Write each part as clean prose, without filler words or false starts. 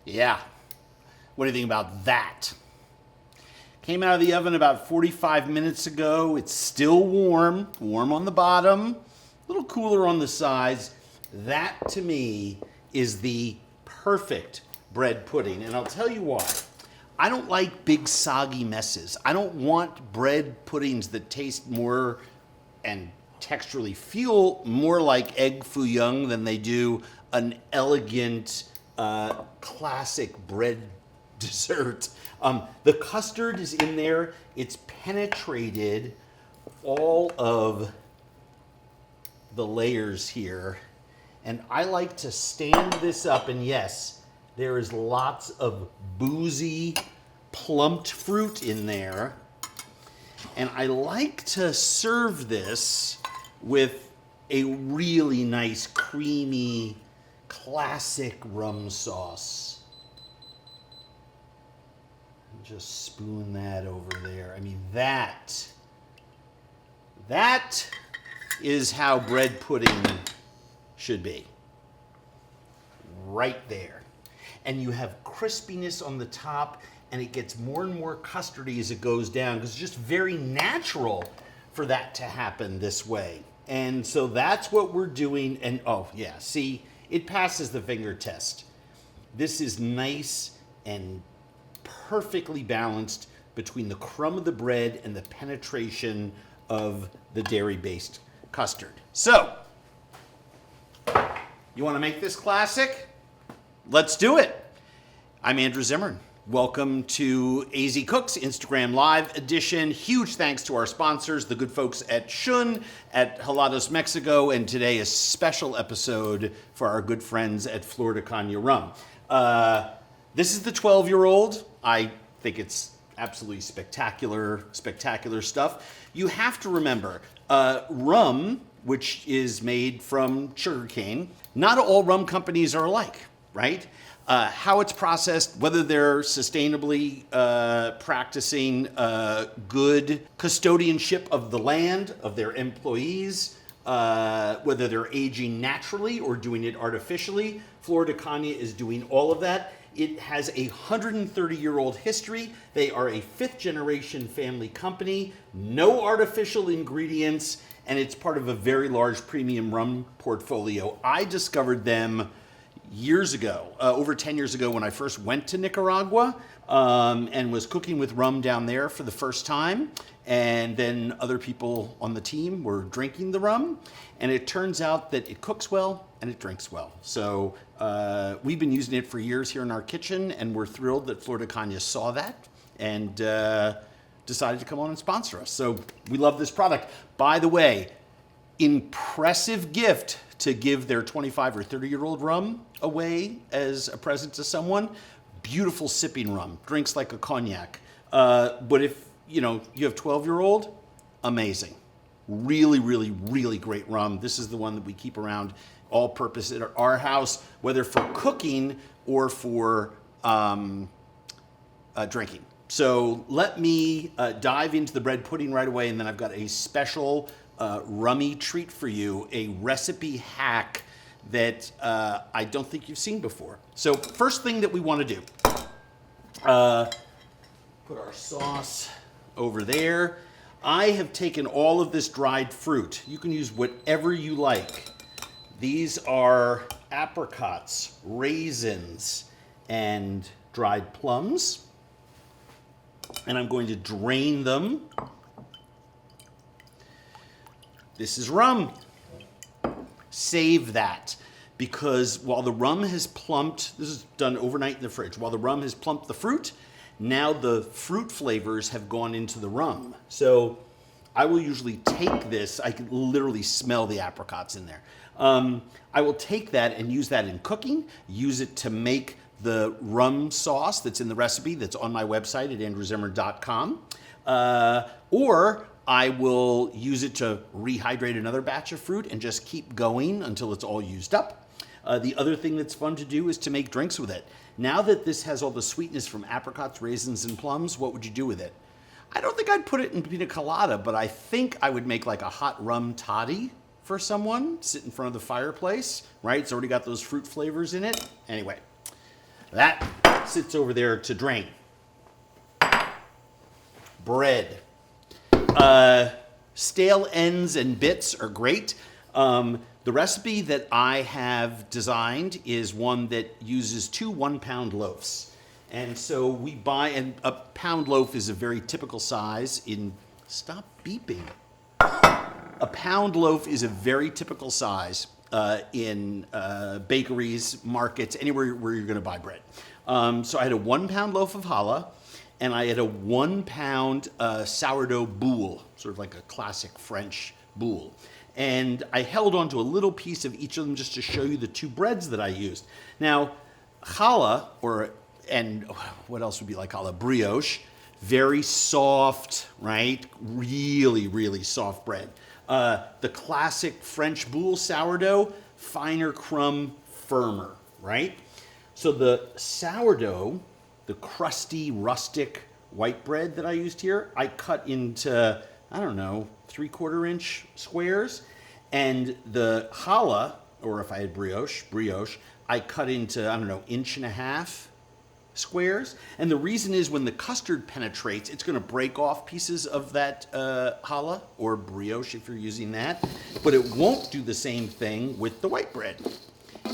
Yeah. What do you think about that? Came out of the oven about 45 minutes ago. It's still warm, warm on the bottom, a little cooler on the sides. That, to me, is the perfect bread pudding. And I'll tell you why. I don't like big soggy messes. I don't want bread puddings that taste more and texturally feel more like egg foo young than they do an elegant, classic bread dessert. The custard is in there. It's penetrated all of the layers here. And I like to stand this up, and yes, there is lots of boozy, plumped fruit in there. And I like to serve this with a really nice, creamy, classic rum sauce. Just spoon that over there. I mean, that is how bread pudding should be. Right there. And you have crispiness on the top, and it gets more and more custardy as it goes down, because it's just very natural for that to happen this way. And so that's what we're doing. And oh yeah, see, it passes the finger test. This is nice and perfectly balanced between the crumb of the bread and the penetration of the dairy-based custard. So, you want to make this classic? Let's do it. I'm Andrew Zimmern. Welcome to AZ Cooks Instagram Live edition. Huge thanks to our sponsors, the good folks at Shun, at Helados, Mexico, and today a special episode for our good friends at Flor de Caña Rum. This is the 12-year-old. I think it's absolutely spectacular stuff. You have to remember, rum, which is made from sugarcane, not all rum companies are alike, right? How it's processed, whether they're sustainably practicing good custodianship of the land, of their employees, whether they're aging naturally or doing it artificially. Flor de Caña is doing all of that. It has a 130-year-old history. They are a fifth-generation family company, no artificial ingredients, and it's part of a very large premium rum portfolio. I discovered them years ago, over 10 years ago, when I first went to Nicaragua and was cooking with rum down there for the first time. And then other people on the team were drinking the rum. And it turns out that it cooks well and it drinks well. So we've been using it for years here in our kitchen, and we're thrilled that Flor de Caña saw that and decided to come on and sponsor us. So we love this product. By the way, impressive gift to give their 25 or 30-year-old rum away as a present to someone. Beautiful sipping rum, drinks like a cognac. But if you have 12-year-old, amazing. Really, really, really great rum. This is the one that we keep around all purpose at our house, whether for cooking or for drinking. So let me dive into the bread pudding right away, and then I've got a special rummy treat for you, a recipe hack that I don't think you've seen before. So first thing that we want to do, put our sauce over there. I have taken all of this dried fruit. You can use whatever you like. These are apricots, raisins, and dried plums. And I'm going to drain them. This is rum. Save that, because while the rum has plumped, this is done overnight in the fridge, while the rum has plumped the fruit, now the fruit flavors have gone into the rum. So I will usually take this, I can literally smell the apricots in there. I will take that and use that in cooking, use it to make the rum sauce that's in the recipe that's on my website at andrewzimmern.com. Or I will use it to rehydrate another batch of fruit and just keep going until it's all used up. The other thing that's fun to do is to make drinks with it. Now that this has all the sweetness from apricots, raisins, and plums, what would you do with it? I don't think I'd put it in pina colada, but I think I would make like a hot rum toddy for someone, sit in front of the fireplace, right? It's already got those fruit flavors in it. Anyway, That sits over there to drain. Bread. Stale ends and bits are great. The recipe that I have designed is one that uses 2 1-pound loaves. And so we buy, and a pound loaf is a very typical size in, stop beeping. A pound loaf is a very typical size in bakeries, markets, anywhere where you're gonna buy bread. So I had a 1-pound loaf of challah, and I had a 1-pound sourdough boule, sort of like a classic French boule. And I held on to a little piece of each of them just to show you the 2 breads that I used. Now, challah, and what else would be like challah? Brioche, very soft, right? Really, really soft bread. The classic French boule sourdough, finer crumb, firmer, right? So the sourdough, the crusty, rustic white bread that I used here, I cut into, I don't know, 3/4 inch squares. And the challah, or if I had brioche, I cut into, I don't know, 1.5 inch squares. And the reason is when the custard penetrates, it's gonna break off pieces of that challah, or brioche if you're using that, but it won't do the same thing with the white bread.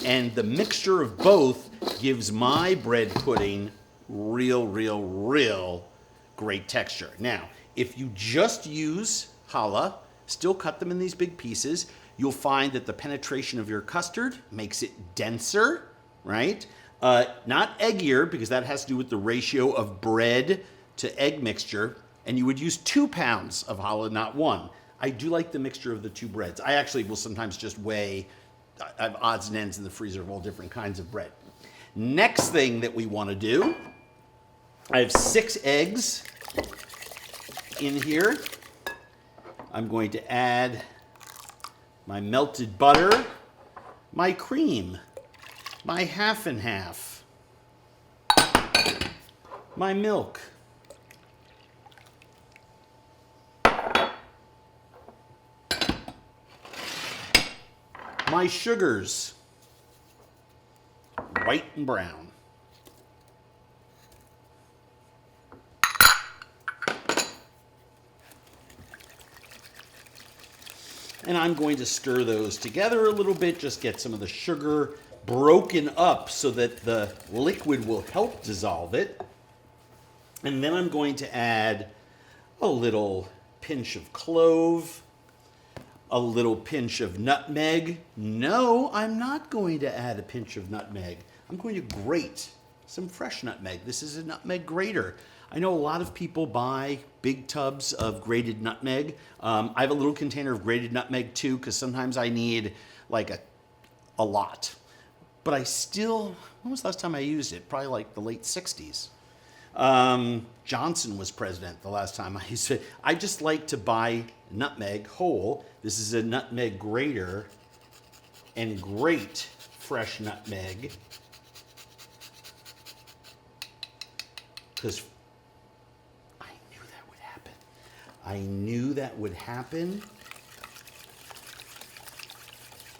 And the mixture of both gives my bread pudding real great texture. Now, if you just use challah, still cut them in these big pieces, you'll find that the penetration of your custard makes it denser, right? Not eggier, because that has to do with the ratio of bread to egg mixture, and you would use 2 pounds of challah, not 1. I do like the mixture of the 2 breads. I actually will sometimes just weigh, I have odds and ends in the freezer of all different kinds of bread. Next thing that we want to do, I have 6 eggs in here. I'm going to add my melted butter, my cream, my half and half, my milk, my sugars, white and brown. And I'm going to stir those together a little bit, just get some of the sugar broken up so that the liquid will help dissolve it. And then I'm going to add a little pinch of clove, a little pinch of nutmeg. No, I'm not going to add a pinch of nutmeg. I'm going to grate some fresh nutmeg. This is a nutmeg grater. I know a lot of people buy big tubs of grated nutmeg. I have a little container of grated nutmeg too, because sometimes I need like a lot. But I still, when was the last time I used it? Probably like the late 60s. Johnson was president the last time I used it. I just like to buy nutmeg whole. This is a nutmeg grater, and grate fresh nutmeg, because I knew that would happen.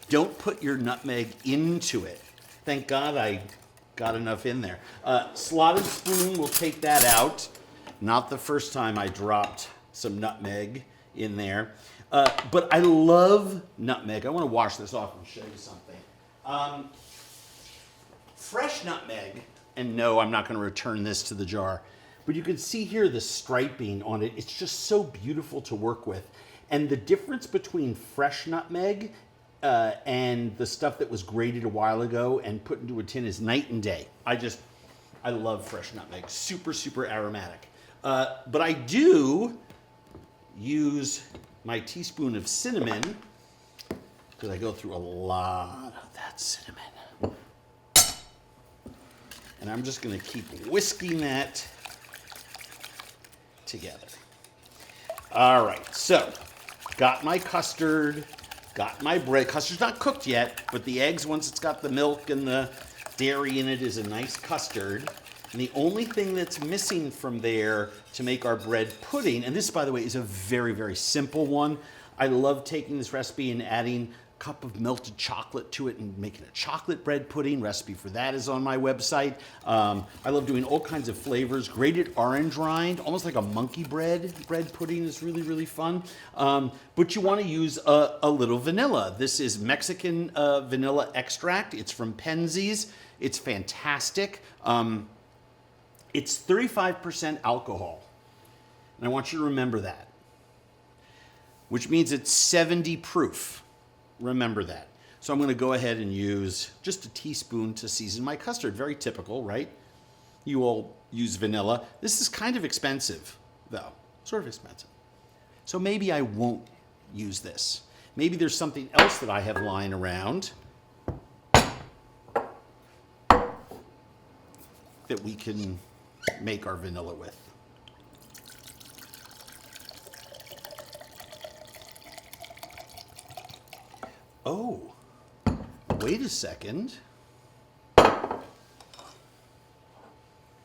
Don't put your nutmeg into it. Thank God I got enough in there. Slotted spoon will take that out. Not the first time I dropped some nutmeg in there. But I love nutmeg. I want to wash this off and show you something. Fresh nutmeg, and no, I'm not going to return this to the jar. But you can see here the striping on it. It's just so beautiful to work with. And the difference between fresh nutmeg and the stuff that was grated a while ago and put into a tin is night and day. I love fresh nutmeg. Super aromatic. But I do use my teaspoon of cinnamon, because I go through a lot of that cinnamon. And I'm just going to keep whisking that together. All right, so got my custard, got my bread. Custard's not cooked yet, but the eggs, once it's got the milk and the dairy in it, is a nice custard. And the only thing that's missing from there to make our bread pudding, and this, by the way, is a very simple one. I love taking this recipe and adding cup of melted chocolate to it and making a chocolate bread pudding. Recipe for that is on my website. I love doing all kinds of flavors. Grated orange rind, almost like a monkey bread pudding is really, really fun. But you want to use a little vanilla. This is Mexican vanilla extract. It's from Penzeys. It's fantastic. It's 35% alcohol. And I want you to remember that, which means it's 70 proof. Remember that. So I'm going to go ahead and use just a teaspoon to season my custard. Very typical, right? You all use vanilla. This is kind of expensive, though. Sort of expensive. So maybe I won't use this. Maybe there's something else that I have lying around that we can make our vanilla with. Oh, wait a second.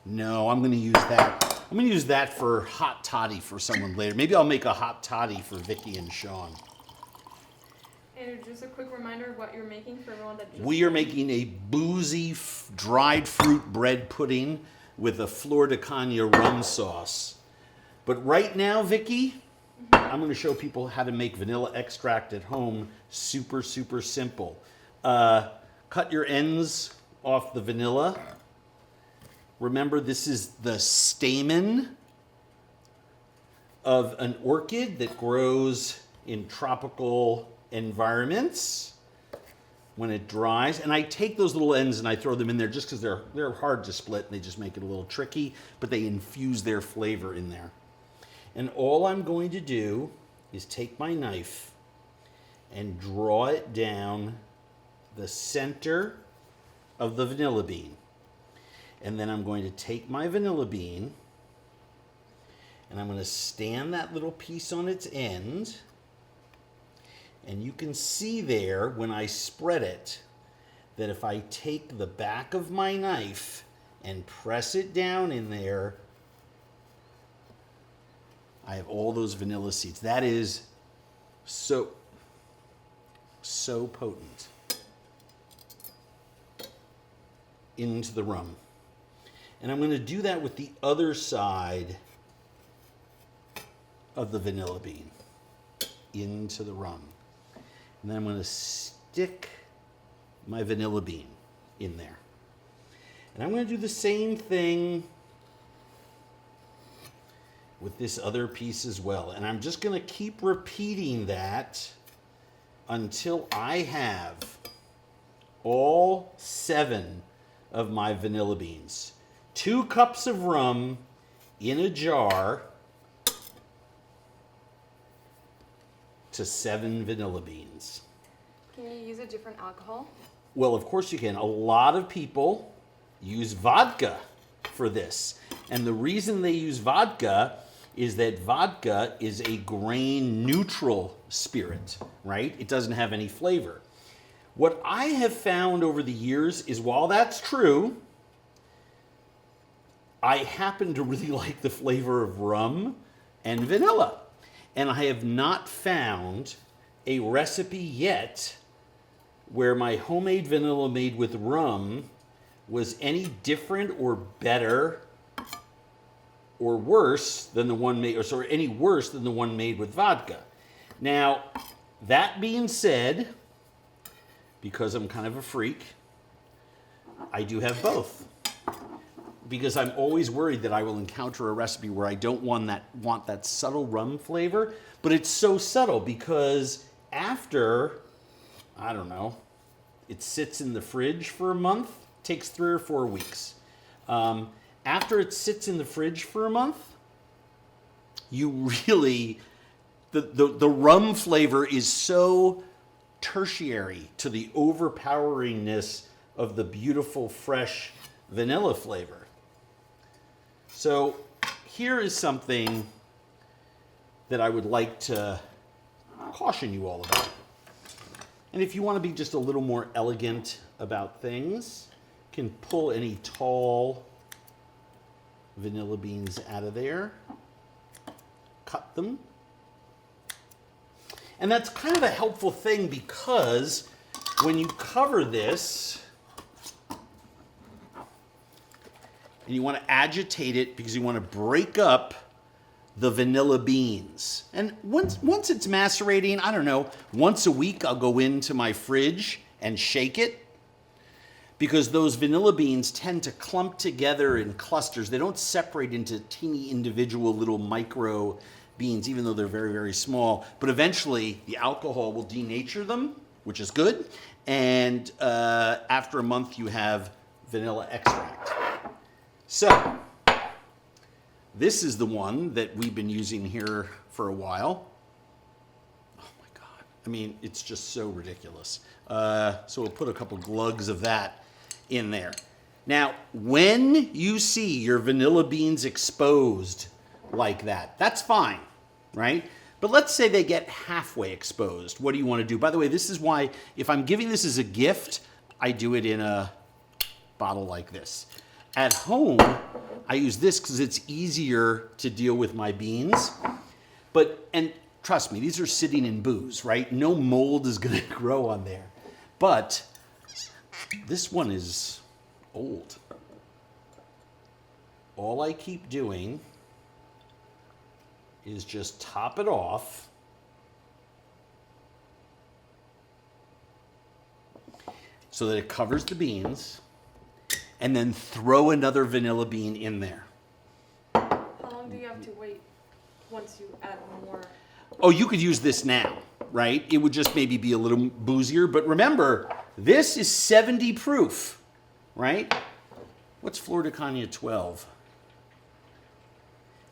No, I'm going to use that. I'm going to use that for hot toddy for someone later. Maybe I'll make a hot toddy for Vicky and Sean. And just a quick reminder of what you're making for everyone that just... We are making a boozy dried fruit bread pudding with a Flor de Caña Rum sauce. But right now, Vicky, I'm going to show people how to make vanilla extract at home. Super, super simple. Cut your ends off the vanilla. Remember, this is the stamen of an orchid that grows in tropical environments when it dries. And I take those little ends and I throw them in there just because they're hard to split and they just make it a little tricky, but they infuse their flavor in there. And all I'm going to do is take my knife and draw it down the center of the vanilla bean. And then I'm going to take my vanilla bean and I'm going to stand that little piece on its end. And you can see there when I spread it that if I take the back of my knife and press it down in there, I have all those vanilla seeds. That is so potent. Into the rum. And I'm going to do that with the other side of the vanilla bean. Into the rum. And then I'm going to stick my vanilla bean in there. And I'm going to do the same thing with this other piece as well. And I'm just going to keep repeating that until I have all 7 of my vanilla beans. 2 cups of rum in a jar to 7 vanilla beans. Can you use a different alcohol? Well, of course you can. A lot of people use vodka for this. And the reason they use vodka is that vodka is a grain neutral spirit, right? It doesn't have any flavor. What I have found over the years is while that's true, I happen to really like the flavor of rum and vanilla. And I have not found a recipe yet where my homemade vanilla made with rum was any different or better or worse than the one made, or sorry, any worse than the one made with vodka. Now, that being said, because I'm kind of a freak, I do have both. Because I'm always worried that I will encounter a recipe where I don't want that subtle rum flavor, but it's so subtle because after, I don't know, it sits in the fridge for a month, takes 3 or 4 weeks. After it sits in the fridge for a month, you really, the rum flavor is so tertiary to the overpoweringness of the beautiful, fresh vanilla flavor. So here is something that I would like to caution you all about. And if you want to be just a little more elegant about things, you can pull any tall vanilla beans out of there, cut them, And that's kind of a helpful thing because when you cover this, and you want to agitate it because you want to break up the vanilla beans. And once it's macerating, I don't know, once a week I'll go into my fridge and shake it because those vanilla beans tend to clump together in clusters. They don't separate into teeny individual little micro beans, even though they're very, very small. But eventually the alcohol will denature them, which is good. And after a month you have vanilla extract. So, this is the one that we've been using here for a while. Oh my God. I mean, it's just so ridiculous. So we'll put a couple glugs of that in there. Now, when you see your vanilla beans exposed like that, that's fine, right? But let's say they get halfway exposed. What do you want to do? By the way, this is why if I'm giving this as a gift, I do it in a bottle like this. At home, I use this because it's easier to deal with my beans. And trust me, these are sitting in booze, right? No mold is going to grow on there. But this one is old. All I keep doing is just top it off. So that it covers the beans. And then throw another vanilla bean in there. How long do you have to wait once you add more? Oh, you could use this now, right? It would just maybe be a little boozier. But remember, this is 70 proof, right? What's Flor de Caña 12?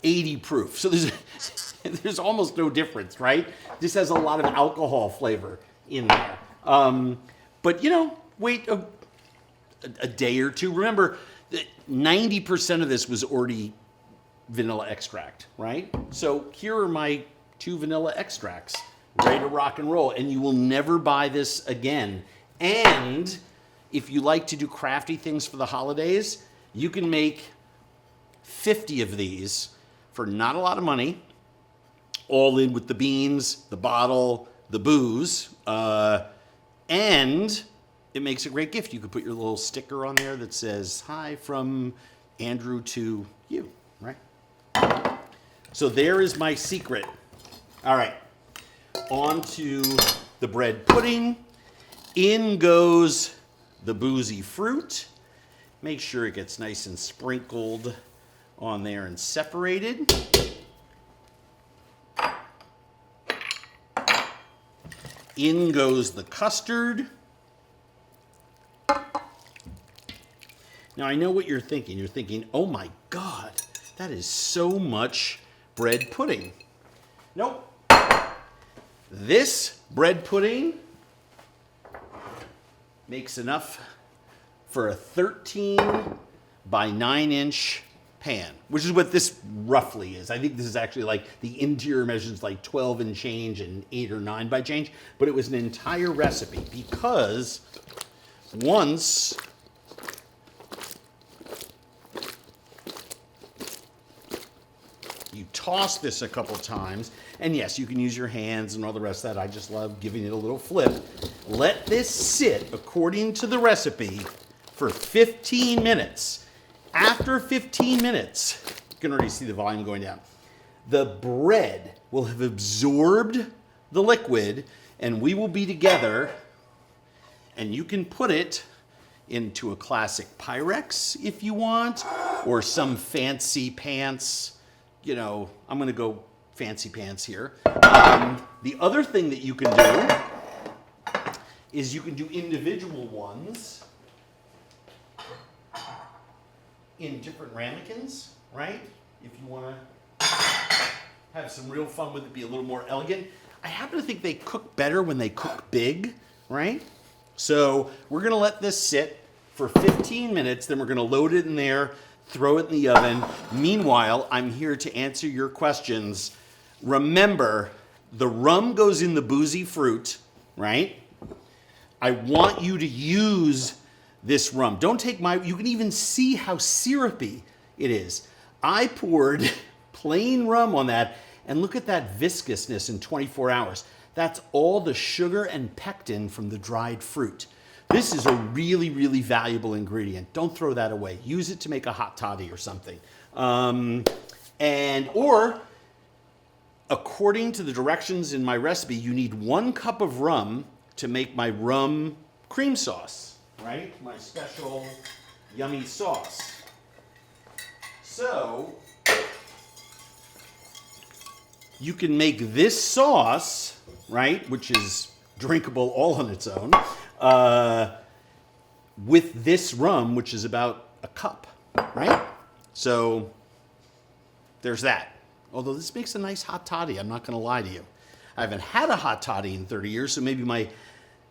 80 proof. So there's almost no difference, right? This has a lot of alcohol flavor in there. But, wait a day or two. Remember, 90% of this was already vanilla extract, right? So here are my 2 vanilla extracts, ready to rock and roll. And you will never buy this again. And if you like to do crafty things for the holidays, you can make 50 of these for not a lot of money, all in with the beans, the bottle, the booze, and it makes a great gift. You could put your little sticker on there that says, "Hi from Andrew to you," right? So there is my secret. All right, on to the bread pudding. In goes the boozy fruit. Make sure it gets nice and sprinkled on there and separated. In goes the custard. Now, I know what you're thinking. You're thinking, oh my God, that is so much bread pudding. Nope. This bread pudding makes enough for a 13 by 9-inch pan, which is what this roughly is. I think this is actually like the interior measures like 12 and change and 8 or 9 by change, but it was an entire recipe because once you toss this a couple times, and yes, you can use your hands and all the rest of that. I just love giving it a little flip. Let this sit, according to the recipe, for 15 minutes. After 15 minutes, you can already see the volume going down. The bread will have absorbed the liquid, and we will be together, and you can put it into a classic Pyrex if you want, or some fancy pants. I'm going to go fancy pants here. The other thing that you can do is you can do individual ones in different ramekins, right? If you want to have some real fun with it, be a little more elegant. I happen to think they cook better when they cook big, right? So we're going to let this sit for 15 minutes, then we're going to load it in there, throw it in the oven. Meanwhile, I'm here to answer your questions. Remember, the rum goes in the boozy fruit, right? I want you to use this rum. Don't take you can even see how syrupy it is. I poured plain rum on that, and look at that viscousness in 24 hours. That's all the sugar and pectin from the dried fruit. This is a really, really valuable ingredient. Don't throw that away. Use it to make a hot toddy or something. Or according to the directions in my recipe, you need 1 cup of rum to make my rum cream sauce, right? My special yummy sauce. So you can make this sauce, right, which is drinkable all on its own, with this rum, which is about a cup, right? So there's that. Although this makes a nice hot toddy, I'm not going to lie to you. I haven't had a hot toddy in 30 years, so maybe my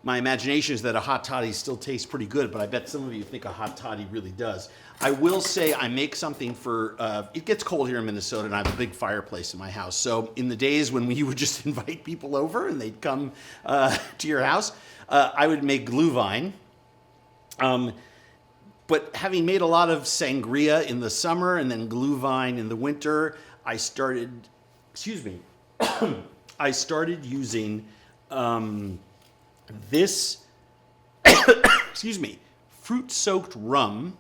imagination is that a hot toddy still tastes pretty good, but I bet some of you think a hot toddy really does. I will say I make something for, it gets cold here in Minnesota, and I have a big fireplace in my house. So in the days when you would just invite people over and they'd come to your house, I would make glühwein. But having made a lot of sangria in the summer and then glühwein in the winter, I started using this, fruit-soaked rum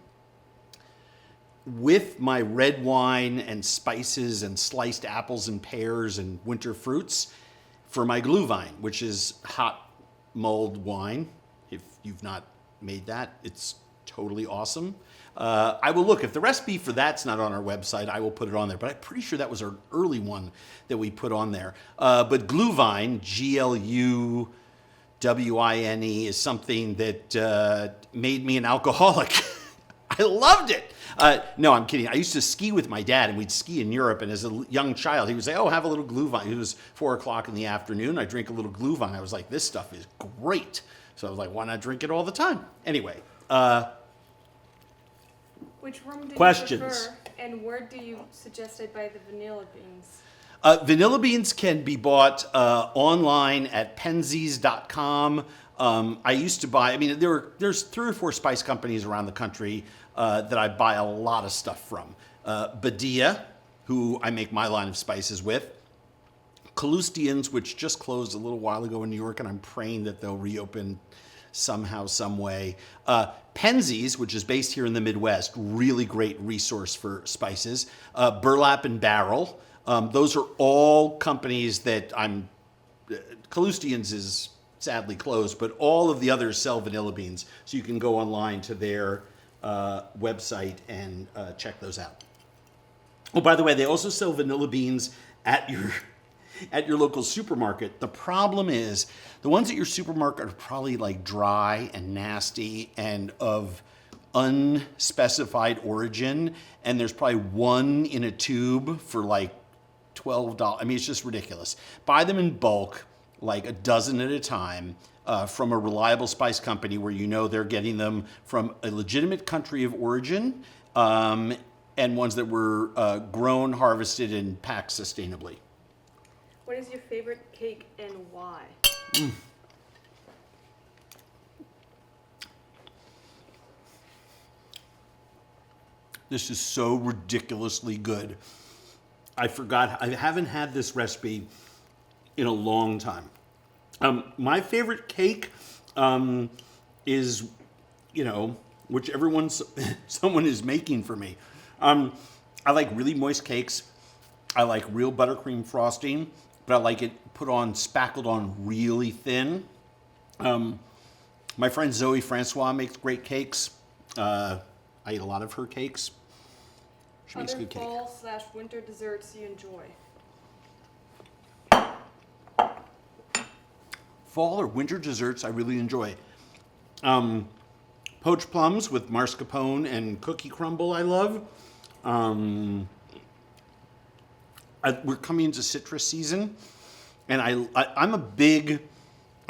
with my red wine and spices and sliced apples and pears and winter fruits for my glühwein, which is hot mulled wine. If you've not made that, it's totally awesome. I will look. If the recipe for that's not on our website, I will put it on there. But I'm pretty sure that was our early one that we put on there. But glühwein, Glüwine, is something that made me an alcoholic. I loved it. No, I'm kidding. I used to ski with my dad, and we'd ski in Europe. And as a young child, he would say, "Oh, have a little glühwein." It was 4:00 in the afternoon. I drink a little glühwein. I was like, "This stuff is great." So I was like, "Why not drink it all the time?" Anyway. Which rum do Questions? you prefer, and where do you suggest I buy the vanilla beans? Vanilla beans can be bought online at Penzies.com. I used to buy, there's 3 or 4 spice companies around the country that I buy a lot of stuff from. Badia, who I make my line of spices with. Kalustyan's, which just closed a little while ago in New York, and I'm praying that they'll reopen somehow, some way. Penzies, which is based here in the Midwest, really great resource for spices. Burlap and Barrel. Those are all companies that Kalustyan's is sadly closed, but all of the others sell vanilla beans. So you can go online to their website and check those out. Oh, by the way, they also sell vanilla beans at your local supermarket. The problem is the ones at your supermarket are probably like dry and nasty and of unspecified origin, and there's probably 1 in a tube for like $12. It's just ridiculous. Buy them in bulk, like a dozen at a time, from a reliable spice company where you know they're getting them from a legitimate country of origin, and ones that were grown, harvested, and packed sustainably. What is your favorite cake and why? This is so ridiculously good. I forgot, I haven't had this recipe in a long time. My favorite cake is, whichever someone is making for me. I like really moist cakes. I like real buttercream frosting, but I like it spackled on really thin. My friend Zoe Francois makes great cakes. I eat a lot of her cakes. She makes good cake. Other fall/winter desserts you enjoy? Fall or winter desserts I really enjoy. Poached plums with mascarpone and cookie crumble I love. We're coming into citrus season, and I'm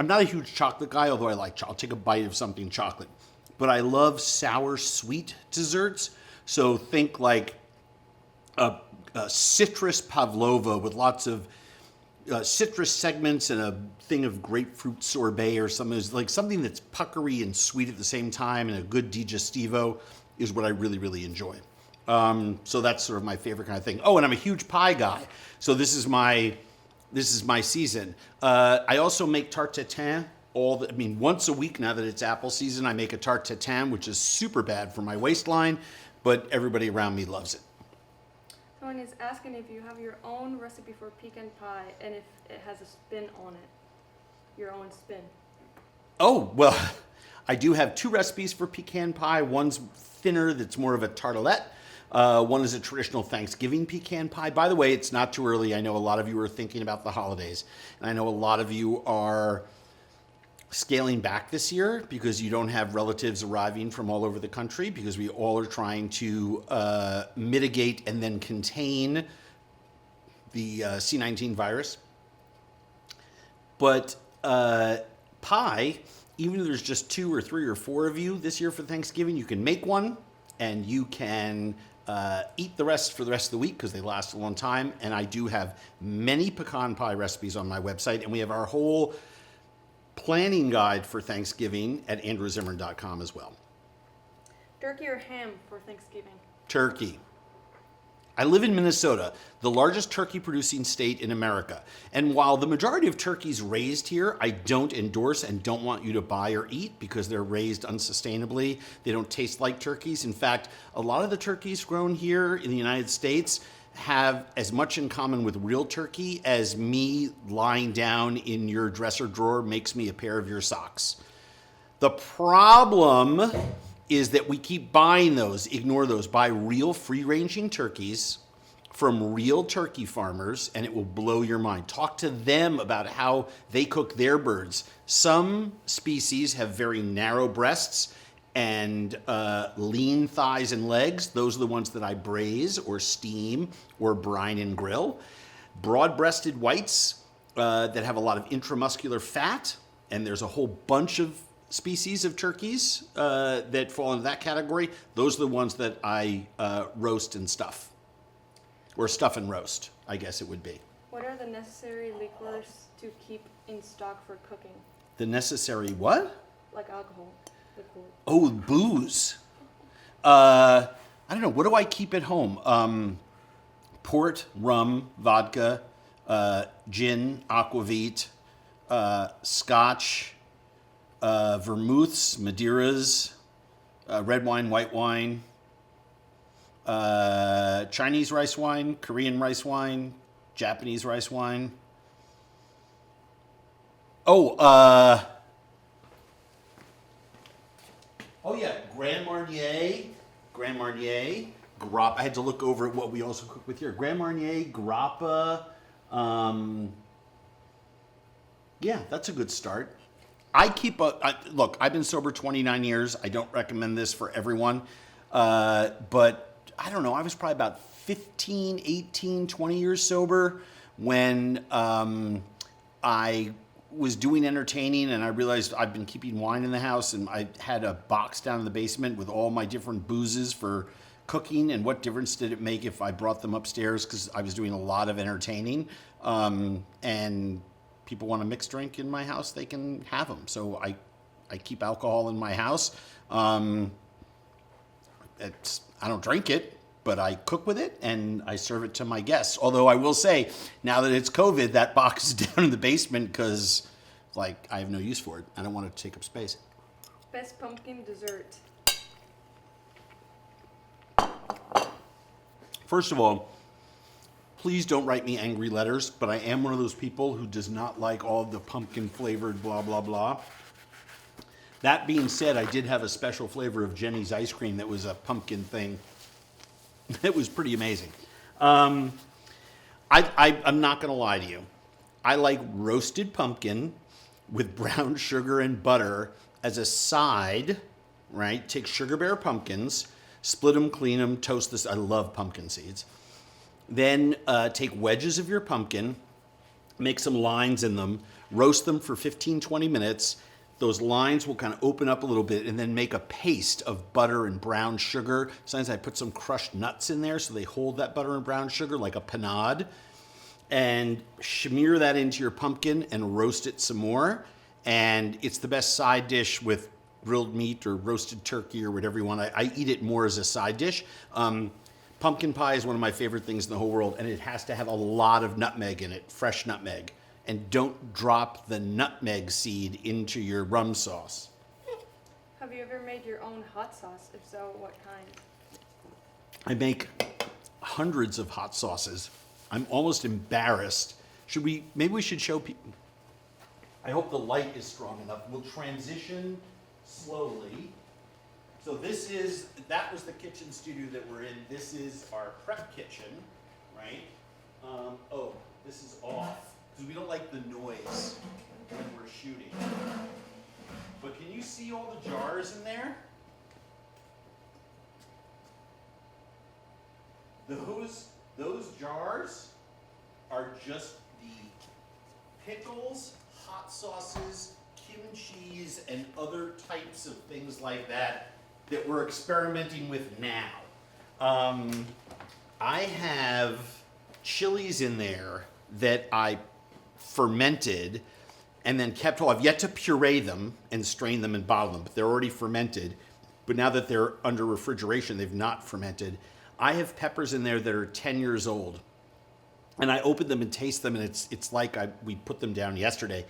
not a huge chocolate guy, although I'll take a bite of something chocolate. But I love sour sweet desserts. So think like a citrus pavlova with lots of citrus segments and a thing of grapefruit sorbet or something. It's like something that's puckery and sweet at the same time, and a good digestivo is what I really, really enjoy. So that's sort of my favorite kind of thing. Oh, and I'm a huge pie guy. So this is my This is my season. I also make tarte tatin. Once a week now that it's apple season, I make a tarte tatin, which is super bad for my waistline, but everybody around me loves it. Someone is asking if you have your own recipe for pecan pie and if it has a spin on it. Your own spin. Oh, well, I do have 2 recipes for pecan pie. One's thinner, that's more of a tartelette. One is a traditional Thanksgiving pecan pie. By the way, it's not too early. I know a lot of you are thinking about the holidays. And I know a lot of you are scaling back this year because you don't have relatives arriving from all over the country, because we all are trying to mitigate and then contain the C19 virus. But pie, even if there's just 2 or 3 or 4 of you this year for Thanksgiving, you can make one and you can eat the rest for the rest of the week because they last a long time. And I do have many pecan pie recipes on my website, and we have our whole planning guide for Thanksgiving at andrewzimmern.com as well. Turkey or ham for Thanksgiving? Turkey. I live in Minnesota, the largest turkey producing state in America. And while the majority of turkeys raised here, I don't endorse and don't want you to buy or eat because they're raised unsustainably. They don't taste like turkeys. In fact, a lot of the turkeys grown here in the United States have as much in common with real turkey as me lying down in your dresser drawer makes me a pair of your socks. The problem is that we keep buying those, ignore those, buy real free-ranging turkeys from real turkey farmers, and it will blow your mind. Talk to them about how they cook their birds. Some species have very narrow breasts and lean thighs and legs. Those are the ones that I braise or steam or brine and grill. Broad-breasted whites that have a lot of intramuscular fat, and there's a whole bunch of species of turkeys that fall into that category. Those are the ones that I roast and stuff. Or stuff and roast, I guess it would be. What are the necessary liquors to keep in stock for cooking? The necessary what? Like alcohol. Liquor. Oh, booze. I don't know. What do I keep at home? Port, rum, vodka, gin, aquavit, scotch, vermouths, Madeiras, red wine, white wine, Chinese rice wine, Korean rice wine, Japanese rice wine. Oh yeah, Grand Marnier, Grappa. I had to look over at what we also cook with here. Grand Marnier, Grappa. Yeah, that's a good start. Look, I've been sober 29 years. I don't recommend this for everyone. But I don't know, I was probably about 15, 18, 20 years sober when I was doing entertaining, and I realized I've been keeping wine in the house, and I had a box down in the basement with all my different boozes for cooking, and what difference did it make if I brought them upstairs, because I was doing a lot of entertaining, and people want a mixed drink in my house, they can have them. So I keep alcohol in my house. I don't drink it, but I cook with it and I serve it to my guests. Although I will say, now that it's COVID, that box is down in the basement because, I have no use for it. I don't want to take up space. Best pumpkin dessert. First of all, please don't write me angry letters, but I am one of those people who does not like all the pumpkin flavored blah, blah, blah. That being said, I did have a special flavor of Jenny's ice cream that was a pumpkin thing. It was pretty amazing. I'm not going to lie to you. I like roasted pumpkin with brown sugar and butter as a side, right? Take sugar bear pumpkins, split them, clean them, toast this. I love pumpkin seeds. Then take wedges of your pumpkin, make some lines in them, roast them for 15, 20 minutes. Those lines will kind of open up a little bit, and then make a paste of butter and brown sugar. Sometimes I put some crushed nuts in there so they hold that butter and brown sugar like a panade. And smear that into your pumpkin and roast it some more. And it's the best side dish with grilled meat or roasted turkey or whatever you want. I eat it more as a side dish. Pumpkin pie is one of my favorite things in the whole world, and it has to have a lot of nutmeg in it, fresh nutmeg. And don't drop the nutmeg seed into your rum sauce. Have you ever made your own hot sauce? If so, what kind? I make hundreds of hot sauces. I'm almost embarrassed. Maybe we should show people. I hope the light is strong enough. We'll transition slowly. So that was the kitchen studio that we're in. This is our prep kitchen, right? This is off, because we don't like the noise when we're shooting. But can you see all the jars in there? Those jars are just the pickles, hot sauces, kimchis, and other types of things like that we're experimenting with now. I have chilies in there that I fermented and then kept whole. I've yet to puree them and strain them and bottle them, but they're already fermented. But now that they're under refrigeration, they've not fermented. I have peppers in there that are 10 years old. And I open them and taste them, and it's like we put them down yesterday.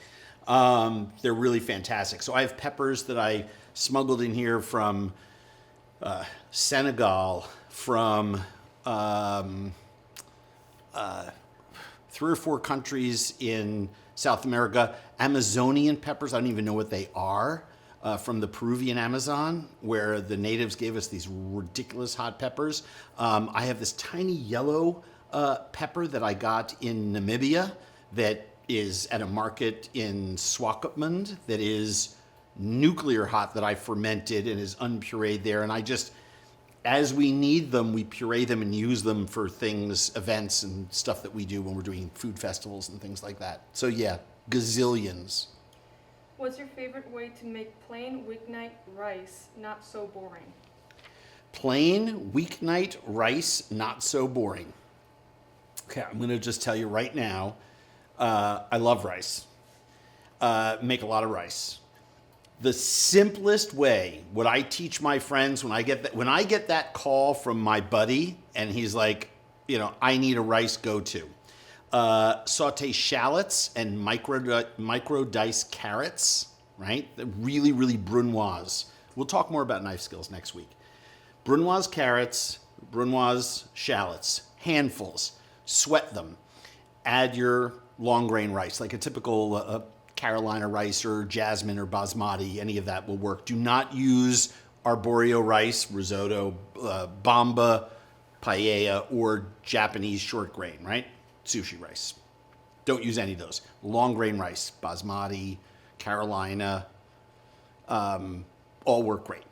They're really fantastic. So I have peppers that I smuggled in here from Senegal, from 3 or 4 countries in South America. Amazonian peppers, I don't even know what they are, from the Peruvian Amazon, where the natives gave us these ridiculous hot peppers. I have this tiny yellow pepper that I got in Namibia that is at a market in Swakopmund that is nuclear hot, that I fermented and is unpureed there. And I just, as we need them, we puree them and use them for things, events and stuff that we do when we're doing food festivals and things like that. So yeah, gazillions. What's your favorite way to make plain weeknight rice not so boring? Plain weeknight rice not so boring. Okay, I'm going to just tell you right now, I love rice. Make a lot of rice. The simplest way, what I teach my friends when I get that call from my buddy and he's like, I need a rice go-to. Saute shallots and micro dice carrots, right? Really, really brunoise. We'll talk more about knife skills next week. Brunoise carrots, brunoise shallots, handfuls. Sweat them. Add your long grain rice, like a typical Carolina rice or jasmine or basmati. Any of that will work. Do not use arborio rice, risotto, bamba, paella, or Japanese short grain, right? Sushi rice. Don't use any of those. Long grain rice, basmati, Carolina, all work great.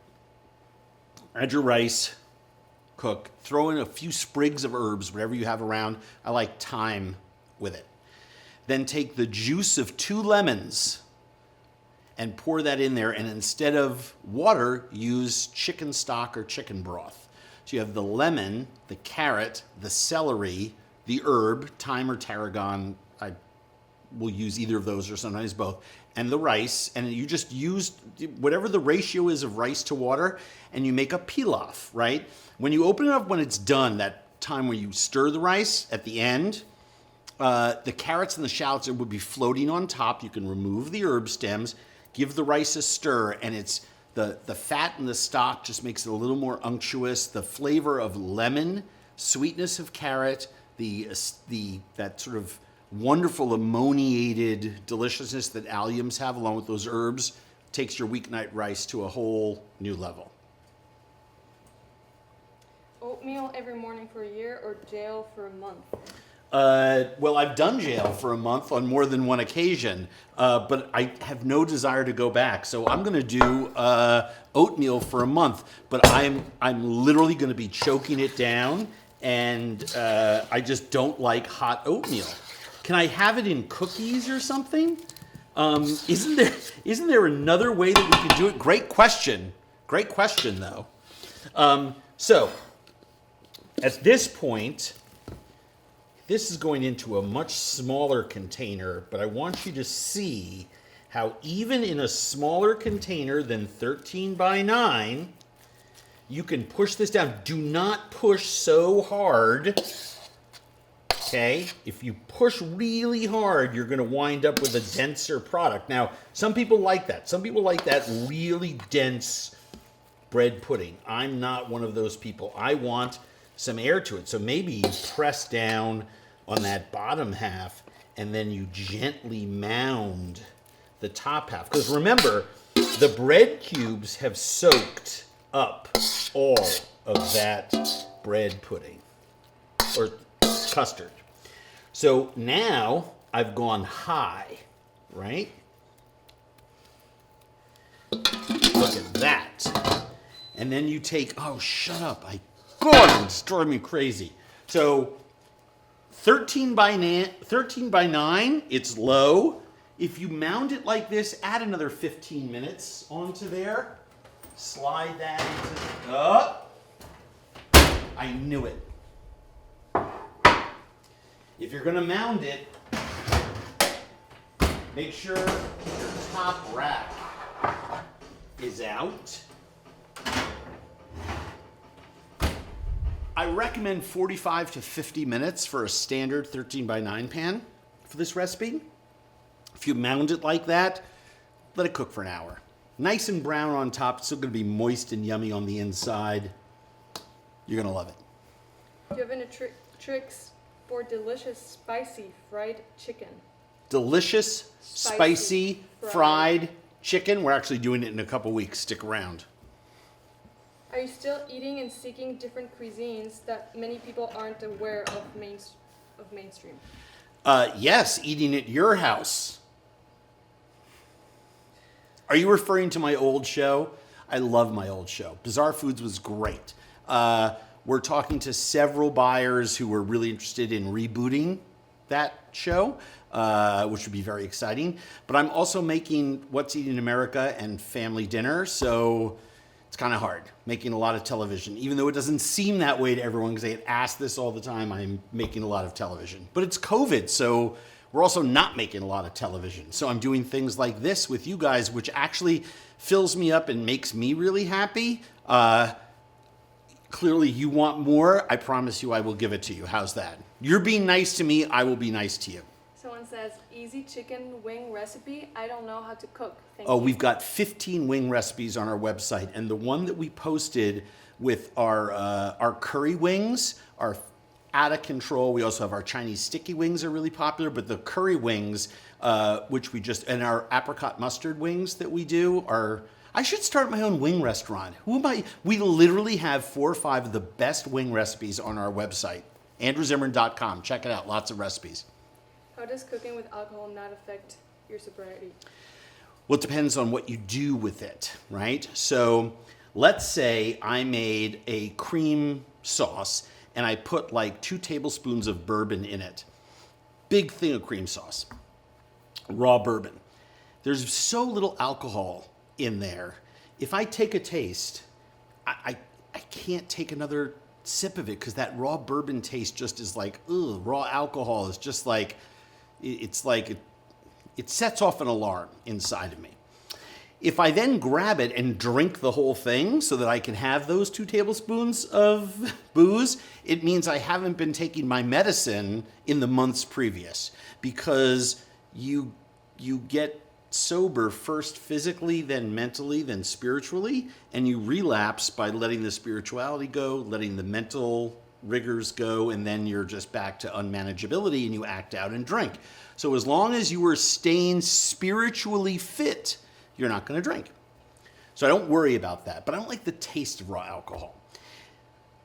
Add your rice, cook, throw in a few sprigs of herbs, whatever you have around. I like thyme with it. Then take the juice of 2 lemons and pour that in there. And instead of water, use chicken stock or chicken broth. So you have the lemon, the carrot, the celery, the herb, thyme or tarragon. I will use either of those or sometimes both. And the rice. And you just use whatever the ratio is of rice to water, and you make a pilaf, right? When you open it up, when it's done, that time where you stir the rice at the end, the carrots and the shallots would be floating on top. You can remove the herb stems, give the rice a stir, and it's the fat and the stock just makes it a little more unctuous. The flavor of lemon, sweetness of carrot, that sort of wonderful ammoniated deliciousness that alliums have along with those herbs takes your weeknight rice to a whole new level. Oatmeal every morning for a year or jail for a month? Well, I've done jail for a month on more than one occasion, but I have no desire to go back. So I'm going to do oatmeal for a month, but I'm literally going to be choking it down, and I just don't like hot oatmeal. Can I have it in cookies or something? Isn't there another way that we could do it? Great question though. So at this point, this is going into a much smaller container, but I want you to see how even in a smaller container than 13 by 9, you can push this down. Do not push so hard. Okay, if you push really hard, you're going to wind up with a denser product. Now, some people like that. Some people like that really dense bread pudding. I'm not one of those people. I want some air to it. So maybe you press down on that bottom half and then you gently mound the top half. Because remember, the bread cubes have soaked up all of that bread pudding or custard. So now I've gone high, right? Look at that. And then you take, oh, shut up. God, it's driving me crazy. So 13 by 9, it's low. If you mound it like this, add another 15 minutes onto there. Slide that into, I knew it. If you're gonna mound it, make sure your top rack is out. I recommend 45 to 50 minutes for a standard 13 by 9 pan for this recipe. If you mound it like that, let it cook for an hour. Nice and brown on top, it's still gonna be moist and yummy on the inside. You're gonna love it. Do you have any tricks for delicious spicy fried chicken? Delicious, spicy fried chicken. We're actually doing it in a couple weeks. Stick around. Are you still eating and seeking different cuisines that many people aren't aware of mainstream? Yes, eating at your house. Are you referring to my old show? I love my old show. Bizarre Foods was great. We're talking to several buyers who were really interested in rebooting that show, which would be very exciting. But I'm also making What's Eating America and Family Dinner, so it's kind of hard making a lot of television. Even though it doesn't seem that way to everyone because they get asked this all the time, I'm making a lot of television. But it's COVID, so we're also not making a lot of television. So I'm doing things like this with you guys, which actually fills me up and makes me really happy. Clearly you want more. I promise you I will give it to you. How's that? You're being nice to me. I will be nice to you. Someone says, easy chicken wing recipe. I don't know how to cook. Thank Oh, you. we've got 15 wing recipes on our website. And the one that we posted with our curry wings are out of control. We also have our Chinese sticky wings are really popular. But the curry wings, which we just, and our apricot mustard wings that we do are, I should start my own wing restaurant. Who am I? We literally have 4 or 5 of the best wing recipes on our website, andrewzimmern.com. Check it out. Lots of recipes. How does cooking with alcohol not affect your sobriety? Well, it depends on what you do with it, right? So let's say I made a cream sauce and I put like 2 tablespoons of bourbon in it. Big thing of cream sauce, raw bourbon. There's so little alcohol in there. If I take a taste, I can't take another sip of it because that raw bourbon taste just is like, ugh, raw alcohol is just like, it's like, it sets off an alarm inside of me. If I then grab it and drink the whole thing so that I can have those 2 tablespoons of booze, it means I haven't been taking my medicine in the months previous because you get sober first physically, then mentally, then spiritually, and you relapse by letting the spirituality go, letting the mental rigors go, and then you're just back to unmanageability and you act out and drink. So as long as you are staying spiritually fit, you're not going to drink. So I don't worry about that, but I don't like the taste of raw alcohol.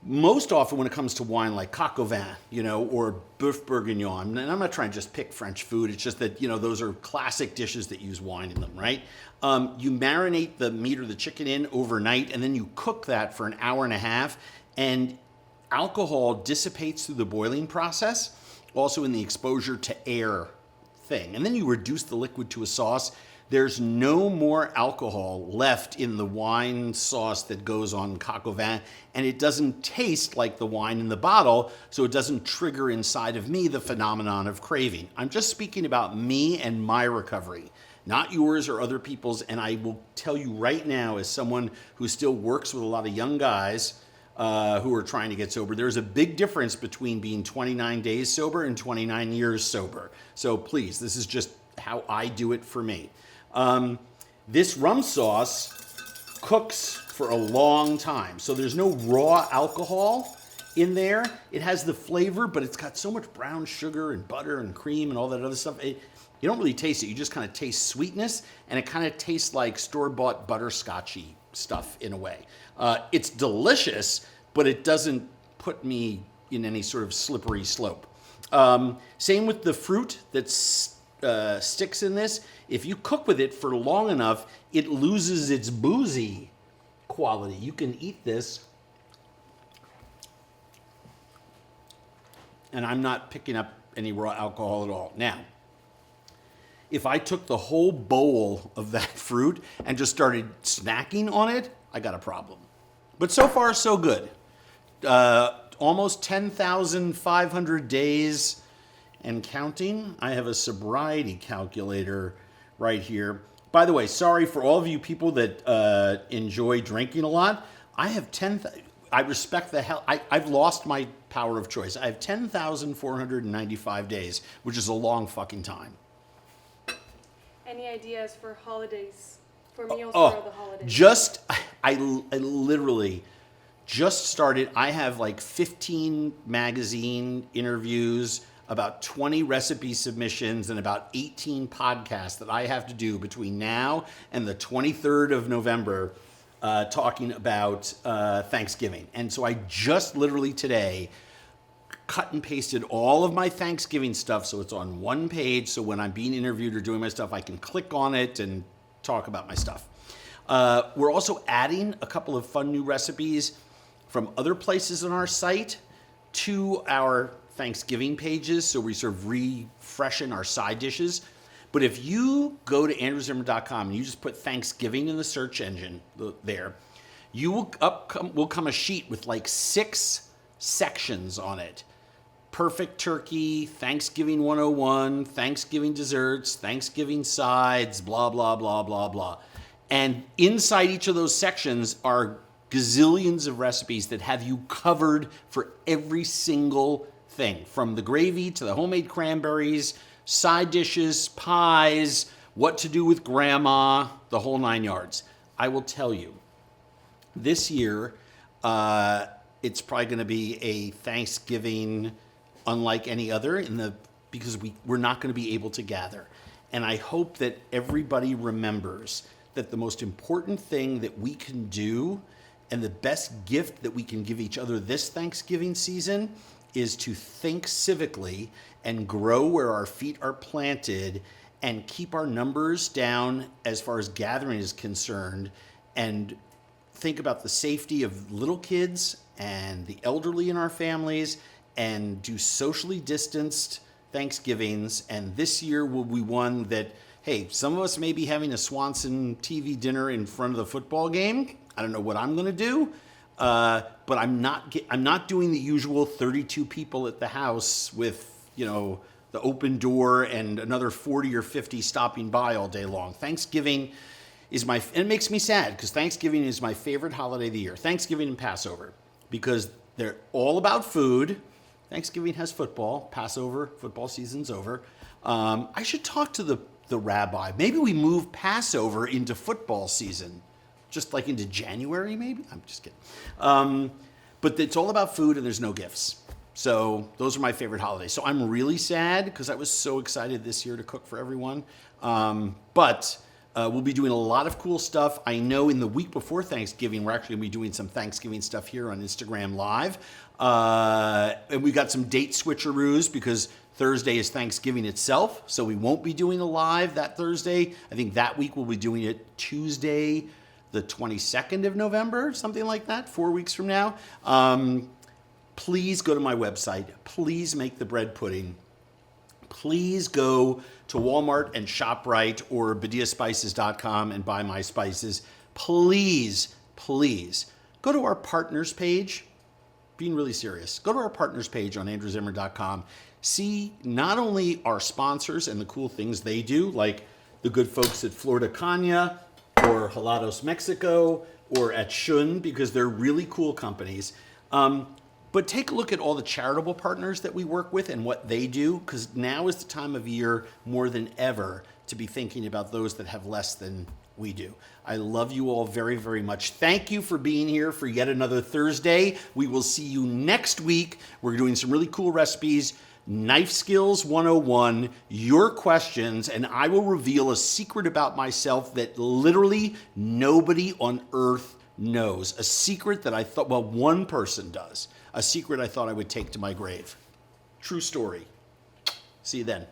Most often when it comes to wine like coq au vin, or boeuf bourguignon, and I'm not trying to just pick French food, it's just that, those are classic dishes that use wine in them, right? You marinate the meat or the chicken in overnight, and then you cook that for an hour and a half, and alcohol dissipates through the boiling process, also in the exposure to air thing. And then you reduce the liquid to a sauce. There's no more alcohol left in the wine sauce that goes on coq au vin, and it doesn't taste like the wine in the bottle, so it doesn't trigger inside of me the phenomenon of craving. I'm just speaking about me and my recovery, not yours or other people's. And I will tell you right now, as someone who still works with a lot of young guys who are trying to get sober, there's a big difference between being 29 days sober and 29 years sober. So please, this is just how I do it for me. This rum sauce cooks for a long time. So there's no raw alcohol in there. It has the flavor, but it's got so much brown sugar and butter and cream and all that other stuff. You don't really taste it. You just kind of taste sweetness, and it kind of tastes like store-bought butterscotchy stuff in a way. It's delicious, but it doesn't put me in any sort of slippery slope. Same with the fruit that sticks in this. If you cook with it for long enough, it loses its boozy quality. You can eat this, and I'm not picking up any raw alcohol at all. Now, if I took the whole bowl of that fruit and just started snacking on it, I got a problem. But so far, so good. Almost 10,500 days and counting. I have a sobriety calculator right here. By the way, sorry for all of you people that enjoy drinking a lot. I have I respect the hell. I've lost my power of choice. I have 10,495 days, which is a long fucking time. Any ideas for holidays, for meals for the holidays? I literally just started. I have like 15 magazine interviews, about 20 recipe submissions, and about 18 podcasts that I have to do between now and the 23rd of November talking about Thanksgiving. And so I just literally today cut and pasted all of my Thanksgiving stuff so it's on one page, so when I'm being interviewed or doing my stuff, I can click on it and talk about my stuff. We're also adding a couple of fun new recipes from other places on our site to our Thanksgiving pages, so we sort of refreshen our side dishes. But if you go to andrewzimmern.com and you just put Thanksgiving in the search engine there, you will come a sheet with like 6 sections on it. Perfect turkey, Thanksgiving 101, Thanksgiving desserts, Thanksgiving sides, blah, blah, blah, blah, blah. And inside each of those sections are gazillions of recipes that have you covered for every single thing, from the gravy to the homemade cranberries, side dishes, pies, what to do with grandma, the whole 9 yards. I will tell you, this year, it's probably going to be a Thanksgiving unlike any other because we're not going to be able to gather. And I hope that everybody remembers that the most important thing that we can do and the best gift that we can give each other this Thanksgiving season is to think civically and grow where our feet are planted and keep our numbers down as far as gathering is concerned, and think about the safety of little kids and the elderly in our families, and do socially distanced Thanksgivings. And this year will be one that, hey, some of us may be having a Swanson TV dinner in front of the football game. I don't know what I'm going to do, but I'm not doing the usual 32 people at the house with, the open door and another 40 or 50 stopping by all day long. Thanksgiving is and it makes me sad because Thanksgiving is my favorite holiday of the year. Thanksgiving and Passover, because they're all about food. Thanksgiving has football. Passover, football season's over. I should talk to the rabbi. Maybe we move Passover into football season, just like into January, maybe? I'm just kidding. But it's all about food and there's no gifts. So those are my favorite holidays. So I'm really sad because I was so excited this year to cook for everyone. But we'll be doing a lot of cool stuff. I know in the week before Thanksgiving, we're actually going to be doing some Thanksgiving stuff here on Instagram Live. And we got some date switcheroos because Thursday is Thanksgiving itself. So we won't be doing a live that Thursday. I think that week we'll be doing it Tuesday, the 22nd of November, something like that, 4 weeks from now. Please go to my website. Please make the bread pudding. Please go to Walmart and ShopRite or BadiaSpices.com and buy my spices. Please, please go to our partners page. Being really serious. Go to our partners page on andrewzimmern.com. See not only our sponsors and the cool things they do, like the good folks at Flor de Caña or Helados Mexico or at Shun, because they're really cool companies. But take a look at all the charitable partners that we work with and what they do, because now is the time of year more than ever to be thinking about those that have less than we do. I love you all very, very much. Thank you for being here for yet another Thursday. We will see you next week. We're doing some really cool recipes. Knife Skills 101, your questions, and I will reveal a secret about myself that literally nobody on earth knows. A secret that I thought, well, one person does. A secret I thought I would take to my grave. True story. See you then.